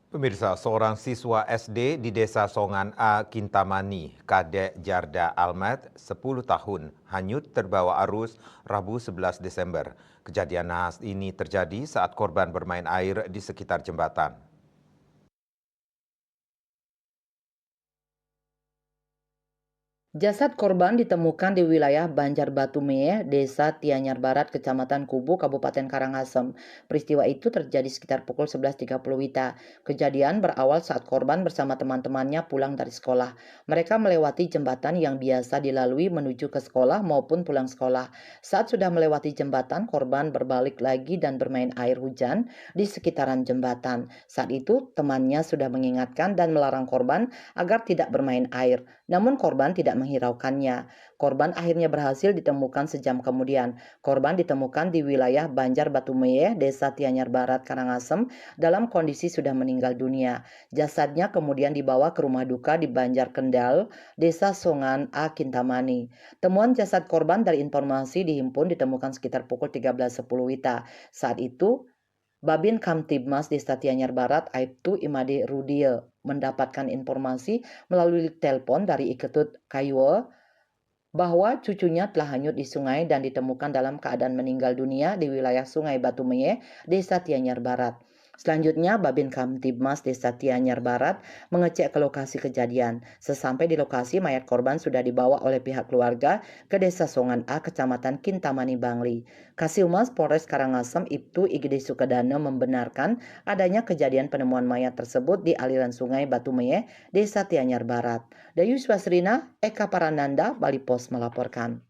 Pemirsa, seorang siswa SD di Desa Songan A, Kintamani, Kadek Jarda Almat, 10 tahun, hanyut terbawa arus Rabu 11 Desember. Kejadian nahas ini terjadi saat korban bermain air di sekitar jembatan. Jasad korban ditemukan di wilayah Banjarbatume, Desa Tianyar Barat, Kecamatan Kubu, Kabupaten Karangasem. Peristiwa itu terjadi sekitar pukul 11.30 WITA. Kejadian berawal saat korban bersama teman-temannya pulang dari sekolah. Mereka melewati jembatan yang biasa dilalui menuju ke sekolah maupun pulang sekolah. Saat sudah melewati jembatan, korban berbalik lagi dan bermain air hujan di sekitaran jembatan. Saat itu, temannya sudah mengingatkan dan melarang korban agar tidak bermain air. Namun korban tidak menghiraukannya. Korban akhirnya berhasil ditemukan sejam kemudian. Korban ditemukan di wilayah Banjarbatume, Desa Tianyar Barat, Karangasem, dalam kondisi sudah meninggal dunia. Jasadnya kemudian dibawa ke rumah duka di Banjar Kendal, Desa Songan A, Kintamani. Temuan jasad korban dari informasi dihimpun ditemukan sekitar pukul 13.10 WITA. Saat itu, Babin Kamtibmas Desa Tianyar Barat, Aibtu Imade Rudie, mendapatkan informasi melalui telepon dari Iketut Kaiwo bahwa cucunya telah hanyut di sungai dan ditemukan dalam keadaan meninggal dunia di wilayah Sungai Batumeye, Desa Tianyar Barat. Selanjutnya, Babin Kamtibmas Desa Tianyar Barat mengecek ke lokasi kejadian. Sesampai di lokasi, mayat korban sudah dibawa oleh pihak keluarga ke Desa Songan A, Kecamatan Kintamani, Bangli. Kasih Polres Karangasem Ibtu Igede Sukedana membenarkan adanya kejadian penemuan mayat tersebut di aliran Sungai Batumeye, Desa Tianyar Barat. Dayus Wasrina, Eka Parananda, Bali Pos melaporkan.